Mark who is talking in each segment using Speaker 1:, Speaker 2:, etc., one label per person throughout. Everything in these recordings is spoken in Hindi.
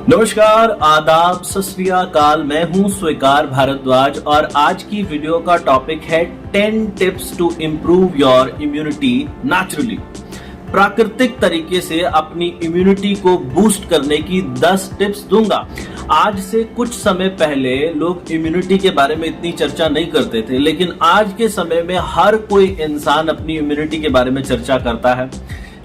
Speaker 1: नमस्कार, आदाब, सत श्री अकाल। मैं हूं स्वीकार भारद्वाज और आज की वीडियो का टॉपिक है 10 tips to improve your immunity naturally. प्राकृतिक तरीके से अपनी इम्यूनिटी को बूस्ट करने की 10 टिप्स दूंगा। आज से कुछ समय पहले लोग इम्यूनिटी के बारे में इतनी चर्चा नहीं करते थे, लेकिन आज के समय में हर कोई इंसान अपनी इम्यूनिटी के बारे में चर्चा करता है।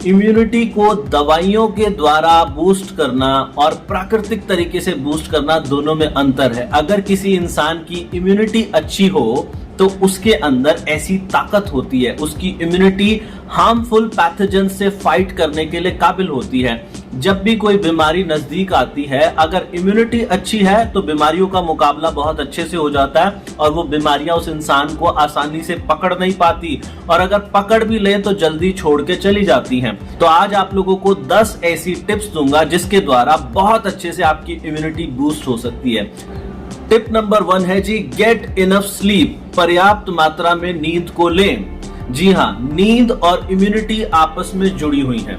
Speaker 1: इम्यूनिटी को दवाइयों के द्वारा बूस्ट करना और प्राकृतिक तरीके से बूस्ट करना, दोनों में अंतर है। अगर किसी इंसान की इम्यूनिटी अच्छी हो तो उसके अंदर ऐसी ताकत होती है, उसकी इम्यूनिटी हार्मफुल पैथोजन से फाइट करने के लिए काबिल होती है। जब भी कोई बीमारी नजदीक आती है, अगर इम्यूनिटी अच्छी है तो बीमारियों का मुकाबला बहुत अच्छे से हो जाता है और वो बीमारियां उस इंसान को आसानी से पकड़ नहीं पाती, और अगर पकड़ भी ले तो जल्दी छोड़ के चली जाती हैं। तो आज आप लोगों को 10 ऐसी टिप्स दूंगा जिसके द्वारा बहुत अच्छे से आपकी इम्यूनिटी बूस्ट हो सकती है। टिप नंबर 1 है जी, गेट इनफ स्लीप। पर्याप्त मात्रा में नींद को लें। जी हाँ, नींद और इम्यूनिटी आपस में जुड़ी हुई है।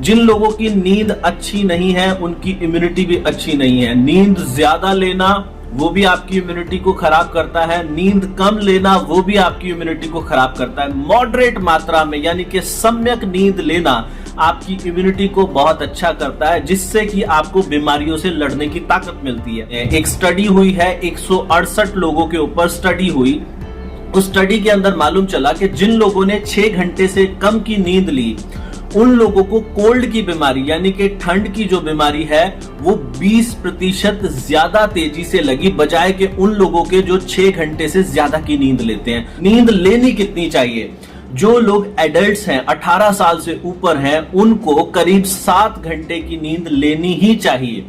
Speaker 1: जिन लोगों की नींद अच्छी नहीं है उनकी इम्यूनिटी भी अच्छी नहीं है। नींद ज्यादा लेना वो भी आपकी इम्यूनिटी को खराब करता है, नींद कम लेना वो भी आपकी इम्यूनिटी को खराब करता है। मॉडरेट मात्रा में यानी कि सम्यक नींद लेना आपकी इम्यूनिटी को बहुत अच्छा करता है, जिससे कि आपको बीमारियों से लड़ने की ताकत मिलती है। एक स्टडी हुई है, 168 लोगों के ऊपर स्टडी हुई। उस स्टडी के अंदर मालूम चला कि जिन लोगों ने 6 घंटे से कम की नींद ली, उन लोगों को कोल्ड की बीमारी यानी कि ठंड की जो बीमारी है वो 20% ज्यादा तेजी से लगी, बजाय के उन लोगों के जो 6 घंटे से ज्यादा की नींद लेते हैं। नींद लेनी कितनी चाहिए? जो लोग एडल्ट्स हैं, 18 साल से ऊपर हैं, उनको करीब 7 घंटे की नींद लेनी ही चाहिए,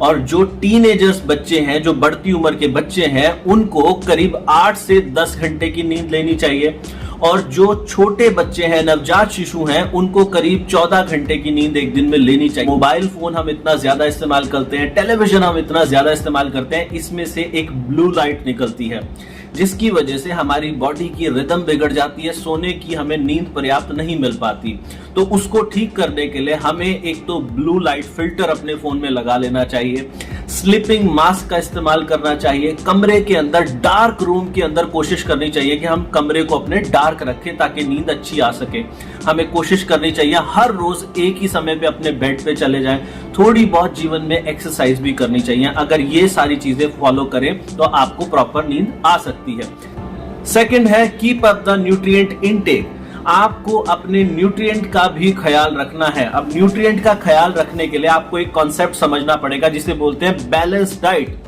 Speaker 1: और जो टीनेजर्स बच्चे हैं, जो बढ़ती उम्र के बच्चे हैं, उनको करीब 8 से 10 घंटे की नींद लेनी चाहिए, और जो छोटे बच्चे हैं, नवजात शिशु हैं, उनको करीब 14 घंटे की नींद एक दिन में लेनी चाहिए। मोबाइल फोन हम इतना ज्यादा इस्तेमाल करते हैं, टेलीविजन हम इतना ज्यादा इस्तेमाल करते हैं, इसमें से एक ब्लू लाइट निकलती है जिसकी वजह से हमारी बॉडी की रिदम बिगड़ जाती है, सोने की हमें नींद पर्याप्त नहीं मिल पाती। तो उसको ठीक करने के लिए हमें एक तो ब्लू लाइट फिल्टर अपने फोन में लगा लेना चाहिए, स्लीपिंग मास्क का इस्तेमाल करना चाहिए। कमरे के अंदर, डार्क रूम के अंदर कोशिश करनी चाहिए कि हम कमरे को अपने डार्क रखें ताकि नींद अच्छी आ सके। हमें कोशिश करनी चाहिए हर रोज एक ही समय पे अपने बेड पे चले जाएं। थोड़ी बहुत जीवन में एक्सरसाइज भी करनी चाहिए। अगर ये सारी चीजें फॉलो करें तो आपको प्रॉपर नींद आ सकती है। सेकंड है, keep up the nutrient intake. आपको अपने न्यूट्रिएंट का भी ख्याल रखना है। अब न्यूट्रिएंट का ख्याल रखने के लिए आपको एक कॉन्सेप्ट समझना पड़ेगा जिसे बोलते हैं बैलेंस डाइट।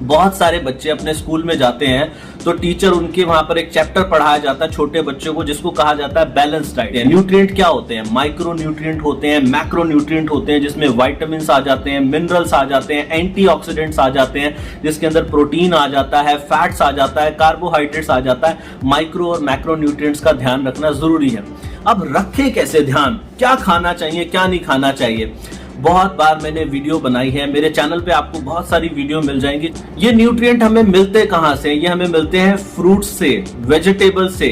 Speaker 1: बहुत सारे बच्चे अपने स्कूल में जाते हैं तो टीचर उनके वहां पर एक चैप्टर पढ़ाया जाता है छोटे बच्चों को, जिसको कहा जाता है बैलेंस डाइट। न्यूट्रिएंट क्या होते हैं? माइक्रो न्यूट्रिएंट होते हैं, मैक्रो न्यूट्रिएंट होते हैं, जिसमें विटामिन्स आ जाते हैं, मिनरल्स आ जाते हैं, एंटीऑक्सीडेंट्स आ जाते हैं, जिसके अंदर प्रोटीन आ जाता है, फैट्स आ जाता है, कार्बोहाइड्रेट्स आ जाता है। माइक्रो और मैक्रो न्यूट्रिएंट्स का ध्यान रखना जरूरी है। अब रखें कैसे ध्यान? क्या खाना चाहिए, क्या नहीं खाना चाहिए? बहुत बार मैंने वीडियो बनाई है, मेरे चैनल पे आपको बहुत सारी वीडियो मिल जाएंगी। ये न्यूट्रिएंट हमें मिलते कहां से? ये हमें मिलते हैं फ्रूट्स से, वेजिटेबल से,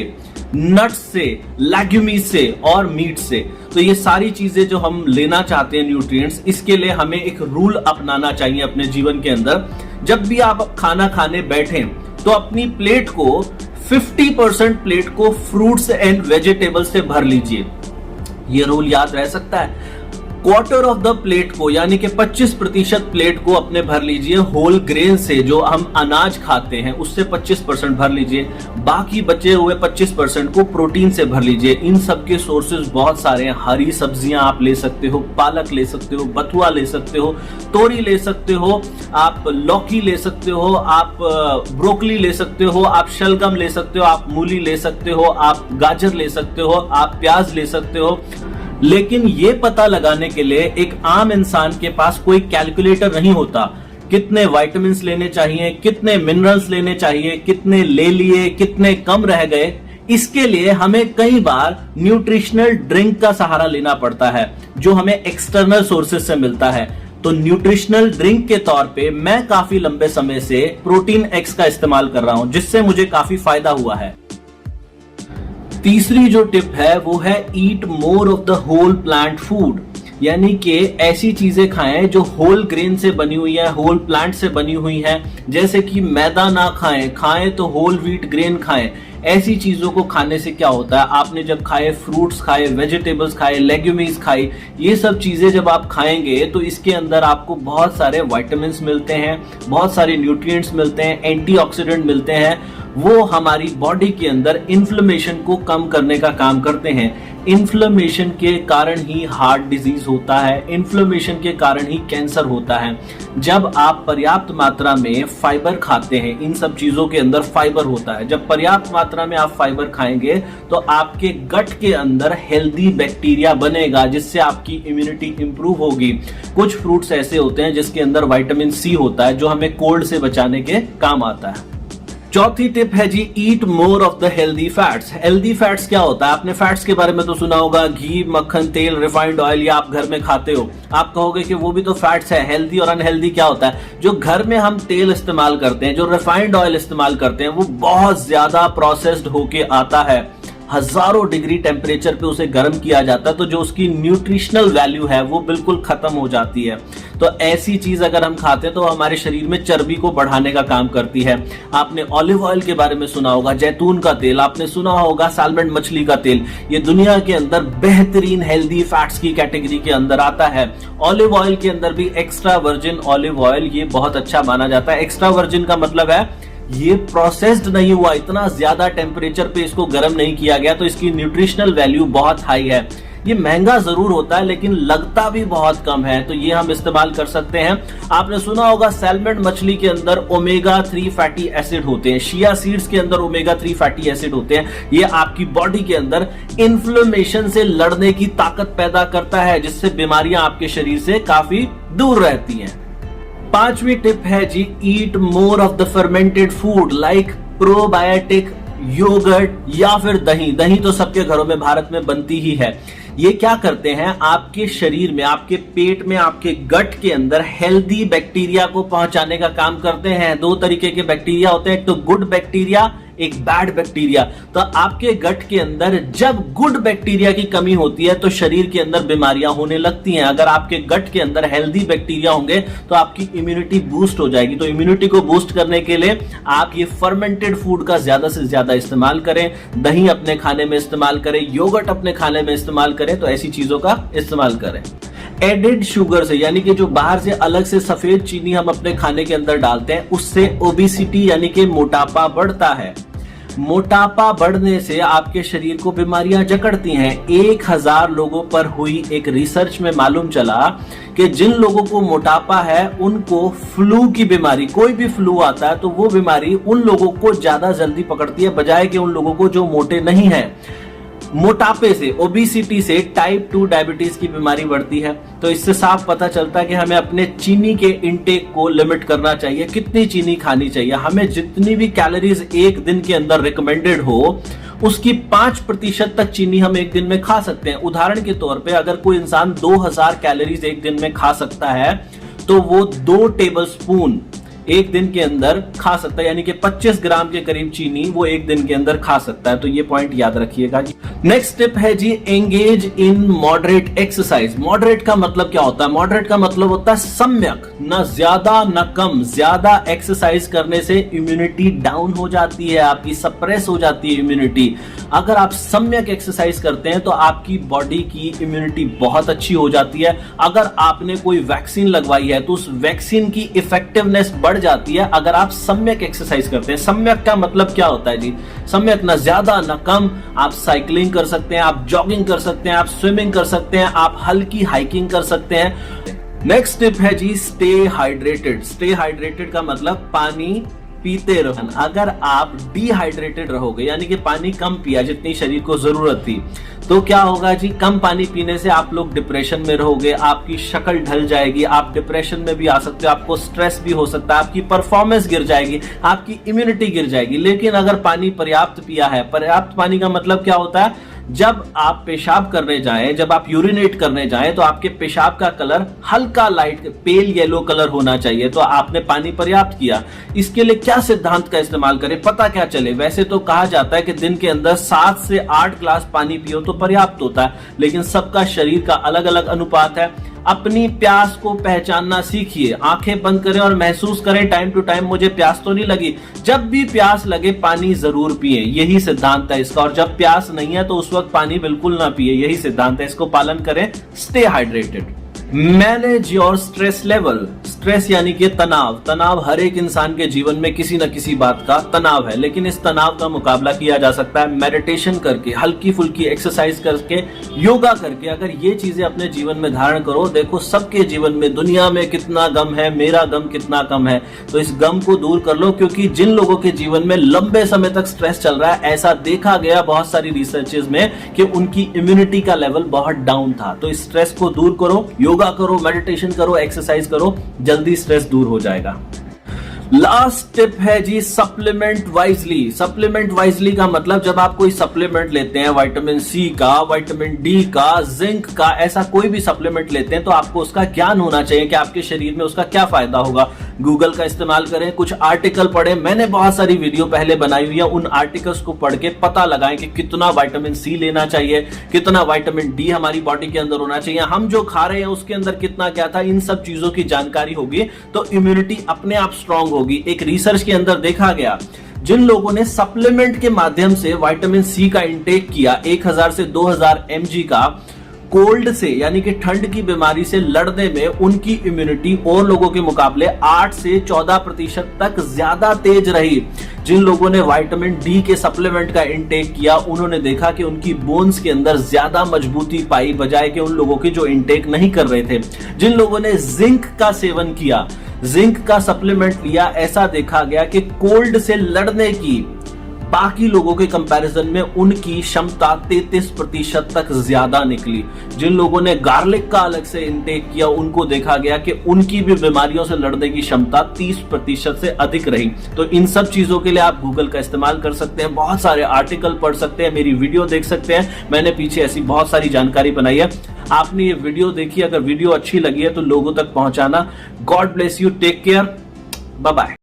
Speaker 1: नट्स से, लेग्यूमीज से और मीट से। तो ये सारी चीजें जो हम लेना चाहते हैं न्यूट्रिएंट्स, इसके लिए हमें एक रूल अपनाना चाहिए अपने जीवन के अंदर। जब भी आप खाना खाने बैठें तो अपनी प्लेट को 50% प्लेट को फ्रूट्स एंड वेजिटेबल से भर लीजिए। ये रूल याद रह सकता है। क्वार्टर ऑफ द प्लेट को यानी कि 25% प्लेट को अपने भर लीजिए होल ग्रेन से, जो हम अनाज खाते हैं उससे 25% भर लीजिए। बाकी बचे हुए 25% को प्रोटीन से भर लीजिए। इन सब के सोर्सेज बहुत सारे हैं। हरी सब्जियां आप ले सकते हो, पालक ले सकते हो, बथुआ ले सकते हो, तोरी ले सकते हो, आप लौकी ले सकते हो, आप ब्रोकली ले सकते हो, आप शलगम ले सकते हो, आप मूली ले सकते हो, आप गाजर ले सकते हो, आप प्याज ले सकते हो। लेकिन ये पता लगाने के लिए एक आम इंसान के पास कोई कैलकुलेटर नहीं होता। कितने विटामिन्स लेने चाहिए, कितने मिनरल्स लेने चाहिए, कितने ले लिए, कितने कम रह गए, इसके लिए हमें कई बार न्यूट्रिशनल ड्रिंक का सहारा लेना पड़ता है जो हमें एक्सटर्नल सोर्सेज से मिलता है। तो न्यूट्रिशनल ड्रिंक के तौर पे मैं काफी लंबे समय से प्रोटीन एक्स का इस्तेमाल कर रहा हूं, जिससे मुझे काफी फायदा हुआ है। तीसरी जो टिप है वो है eat more of the whole plant food. यानी कि ऐसी चीजें खाएं जो होल ग्रेन से बनी हुई है, होल प्लांट से बनी हुई है। जैसे कि मैदा ना खाएं, खाएं तो होल व्हीट ग्रेन खाएं। ऐसी चीजों को खाने से क्या होता है, आपने जब खाए, फ्रूट्स खाए, वेजिटेबल्स खाए, लेग्यूमीज खाई, ये सब चीजें जब आप खाएंगे तो इसके अंदर आपको बहुत सारे विटामिन्स मिलते हैं, बहुत सारे न्यूट्रिएंट्स मिलते हैं, एंटीऑक्सीडेंट मिलते हैं। वो हमारी बॉडी के अंदर इन्फ्लेमेशन को कम करने का काम करते हैं। इन्फ्लेमेशन के कारण ही हार्ट डिजीज होता है, इन्फ्लेमेशन के कारण ही कैंसर होता है। जब आप पर्याप्त मात्रा में फाइबर खाते हैं, इन सब चीजों के अंदर फाइबर होता है, जब पर्याप्त मात्रा में आप फाइबर खाएंगे तो आपके गट के अंदर हेल्दी बैक्टीरिया बनेगा, जिससे आपकी इम्यूनिटी इंप्रूव होगी। कुछ फ्रूट्स ऐसे होते हैं जिसके अंदर विटामिन सी होता है, जो हमें कोल्ड से बचाने के काम आता है। चौथी टिप है जी, eat more of the healthy fats. Healthy fats क्या होता है, आपने फैट्स के बारे में तो सुना होगा, घी, मक्खन, तेल, रिफाइंड ऑयल, या आप घर में खाते हो। आप कहोगे कि वो भी तो फैट्स है। हेल्दी और अनहेल्दी क्या होता है, जो घर में हम तेल इस्तेमाल करते हैं, जो रिफाइंड ऑयल इस्तेमाल करते हैं, वो बहुत ज्यादा प्रोसेस्ड होके आता है, हजारों डिग्री टेम्परेचर पे उसे गर्म किया जाता है, तो जो उसकी न्यूट्रिशनल वैल्यू है वो बिल्कुल खत्म हो जाती है। तो ऐसी चीज अगर हम खाते हैं तो हमारे शरीर में चर्बी को बढ़ाने का काम करती है। आपने ऑलिव ऑयल के बारे में सुना होगा, जैतून का तेल, आपने सुना होगा सालमन मछली का तेल। ये दुनिया के अंदर बेहतरीन हेल्दी फैट्स की कैटेगरी के अंदर आता है। ऑलिव ऑयल के अंदर भी एक्स्ट्रा वर्जिन ऑलिव ऑयल ये बहुत अच्छा माना जाता है। एक्स्ट्रा वर्जिन का मतलब है ये प्रोसेस्ड नहीं हुआ, इतना ज्यादा टेम्परेचर पे इसको गर्म नहीं किया गया, तो इसकी न्यूट्रिशनल वैल्यू बहुत हाई है। ये महंगा जरूर होता है लेकिन लगता भी बहुत कम है, तो ये हम इस्तेमाल कर सकते हैं। आपने सुना होगा सैल्मन मछली के अंदर ओमेगा 3 फैटी एसिड होते हैं, शिया सीड्स के अंदर ओमेगा 3 फैटी एसिड होते हैं। ये आपकी बॉडी के अंदर इन्फ्लेमेशन से लड़ने की ताकत पैदा करता है, जिससे बीमारियां आपके शरीर से काफी दूर रहती हैं। पांचवी टिप है जी, eat more of the fermented food like probiotic, yogurt या फिर दही। दही तो सबके घरों में भारत में बनती ही है। ये क्या करते हैं, आपके शरीर में, आपके पेट में, आपके गट के अंदर हेल्दी बैक्टीरिया को पहुंचाने का काम करते हैं। दो तरीके के बैक्टीरिया होते हैं, एक तो गुड बैक्टीरिया, एक बैड बैक्टीरिया। तो आपके गट के अंदर जब गुड बैक्टीरिया की कमी होती है तो शरीर के अंदर बीमारियां होने लगती हैं। अगर आपके गट के अंदर हेल्दी बैक्टीरिया होंगे तो आपकी इम्यूनिटी बूस्ट हो जाएगी। तो इम्यूनिटी को बूस्ट करने के लिए आप ये फर्मेंटेड फूड का ज्यादा से ज्यादा इस्तेमाल करें। दही अपने खाने में इस्तेमाल करें, योगर्ट अपने खाने में इस्तेमाल करें, तो ऐसी चीजों का इस्तेमाल करें। एडेड शुगर से, यानी कि जो बाहर से अलग से सफेद चीनी हम अपने खाने के अंदर डालते हैं, उससे ओबेसिटी यानी कि मोटापा बढ़ता है। मोटापा बढ़ने से आपके शरीर को बीमारियां जकड़ती हैं। 1000 लोगों पर हुई एक रिसर्च में मालूम चला कि जिन लोगों को मोटापा है उनको फ्लू की बीमारी, कोई भी फ्लू आता है तो वो बीमारी उन लोगों को ज्यादा जल्दी पकड़ती है बजाय कि उन लोगों को जो मोटे नहीं हैं। मोटापे से, ओबेसिटी से टाइप 2 डायबिटीज की बीमारी बढ़ती है। तो इससे साफ पता चलता है कि हमें अपने चीनी के इंटेक को लिमिट करना चाहिए। कितनी चीनी खानी चाहिए, हमें जितनी भी कैलोरीज एक दिन के अंदर रिकमेंडेड हो उसकी 5% तक चीनी हम एक दिन में खा सकते हैं। उदाहरण के तौर पे अगर कोई इंसान 2000 कैलोरीज एक दिन में खा सकता है तो वो 2 टेबलस्पून एक दिन के अंदर खा सकता है, यानी कि 25 ग्राम के करीब चीनी वो एक दिन के अंदर खा सकता है। तो ये पॉइंट याद रखिएगा जी। नेक्स्ट टिप है जी, engage in moderate exercise. Moderate का मतलब क्या होता है, मॉडरेट का मतलब होता है सम्यक, ना ज्यादा ना कम। ज्यादा एक्सरसाइज करने से इम्यूनिटी डाउन हो जाती है, आपकी सप्रेस हो जाती है इम्यूनिटी। अगर आप सम्यक एक्सरसाइज करते हैं तो आपकी बॉडी की इम्यूनिटी बहुत अच्छी हो जाती है। अगर आपने कोई वैक्सीन लगवाई है तो उस वैक्सीन की इफेक्टिवनेस बढ़ जाती है अगर आप सम्यक एक्सरसाइज करते हैं। सम्यक का मतलब क्या होता है जी, सम्यक ना ज्यादा ना कम। आप साइकिलिंग कर सकते हैं, आप जॉगिंग कर सकते हैं, आप स्विमिंग कर सकते हैं, आप हल्की हाइकिंग कर सकते हैं। नेक्स्ट टिप है जी, स्टे हाइड्रेटेड। स्टे हाइड्रेटेड का मतलब पानी पीते रहो। अगर आप डिहाइड्रेटेड रहोगे, यानी कि पानी कम पिया जितनी शरीर को जरूरत थी, तो क्या होगा जी, कम पानी पीने से आप लोग डिप्रेशन में रहोगे, आपकी शक्ल ढल जाएगी, आप डिप्रेशन में भी आ सकते हो, आपको स्ट्रेस भी हो सकता है, आपकी परफॉर्मेंस गिर जाएगी, आपकी इम्यूनिटी गिर जाएगी। लेकिन अगर पानी पर्याप्त पिया है, पर्याप्त पानी का मतलब क्या होता है, जब आप पेशाब करने जाएं, जब आप यूरिनेट करने जाएं, तो आपके पेशाब का कलर हल्का लाइट पेल येलो कलर होना चाहिए। तो आपने पानी पर्याप्त किया। इसके लिए क्या सिद्धांत का इस्तेमाल करें, पता क्या चले? वैसे तो कहा जाता है कि दिन के अंदर 7 से 8 ग्लास पानी पियो तो पर्याप्त होता है, लेकिन सबका शरीर का अलग अलग अनुपात है। अपनी प्यास को पहचानना सीखिए। आंखें बंद करें और महसूस करें टाइम टू टाइम मुझे प्यास तो नहीं लगी। जब भी प्यास लगे पानी जरूर पिए, यही सिद्धांत है इसका। और जब प्यास नहीं है तो उस वक्त पानी बिल्कुल ना पिए, यही सिद्धांत है। इसको पालन करें। Stay hydrated. Manage your stress level. Stress यानी कि तनाव। तनाव हर एक इंसान के जीवन में किसी न किसी बात का तनाव है, लेकिन इस तनाव का मुकाबला किया जा सकता है मेडिटेशन करके, हल्की फुल्की एक्सरसाइज करके, योगा करके। अगर ये चीजें अपने जीवन में धारण करो, देखो सबके जीवन में, दुनिया में कितना गम है, मेरा गम कितना कम है। तो इस गम को दूर कर लो, क्योंकि जिन लोगों के जीवन में लंबे समय तक स्ट्रेस चल रहा है, ऐसा देखा गया बहुत सारी रिसर्चेस में कि उनकी इम्यूनिटी का लेवल बहुत डाउन था। तो इस स्ट्रेस को दूर करो, योगा करो, मेडिटेशन करो, एक्सरसाइज करो, जल्दी स्ट्रेस दूर हो जाएगा। लास्ट टिप है जी, सप्लीमेंट वाइजली। सप्लीमेंट वाइजली का मतलब, जब आप कोई सप्लीमेंट लेते हैं, विटामिन सी का, विटामिन डी का, जिंक का, ऐसा कोई भी सप्लीमेंट लेते हैं, तो आपको उसका ज्ञान होना चाहिए कि आपके शरीर में उसका क्या फायदा होगा। गूगल का इस्तेमाल करें, कुछ आर्टिकल पढ़ें। मैंने बहुत सारी वीडियो पहले बनाई हुई है, उन आर्टिकल्स को पढ़ के पता लगाएं कि कितना विटामिन सी लेना चाहिए, कितना विटामिन डी हमारी बॉडी के अंदर होना चाहिए, हम जो खा रहे हैं उसके अंदर कितना क्या था। इन सब चीजों की जानकारी होगी तो इम्यूनिटी अपने आप स्ट्रांग होगी। एक रिसर्च के अंदर देखा गया, जिन लोगों ने सप्लीमेंट के माध्यम से विटामिन सी का इंटेक किया, 1000 से 2000 mg का, कोल्ड से यानी कि ठंड की बीमारी से लड़ने में उनकी इम्यूनिटी और लोगों के मुकाबले 8 से 14% तक ज्यादा तेज रही। जिन लोगों ने विटामिन डी के सप्लीमेंट का इंटेक किया, उन्होंने देखा कि उनकी बोन्स के अंदर ज्यादा मजबूती पाई, बजाय कि उन लोगों की जो इंटेक नहीं कर रहे थे। जिन लोगों ने जिंक का सेवन किया, जिंक का सप्लीमेंट लिया, ऐसा देखा गया कि कोल्ड से लड़ने की बाकी लोगों के कंपैरिजन में उनकी क्षमता 33% तक ज्यादा निकली। जिन लोगों ने गार्लिक का अलग से इंटेक किया, उनको देखा गया कि उनकी भी बीमारियों से लड़ने की क्षमता 30% से अधिक रही। तो इन सब चीजों के लिए आप गूगल का इस्तेमाल कर सकते हैं, बहुत सारे आर्टिकल पढ़ सकते हैं, मेरी वीडियो देख सकते हैं। मैंने पीछे ऐसी बहुत सारी जानकारी बनाई है। आपने ये वीडियो देखी, अगर वीडियो अच्छी लगी है तो लोगों तक पहुंचाना। God bless you, take care, bye bye.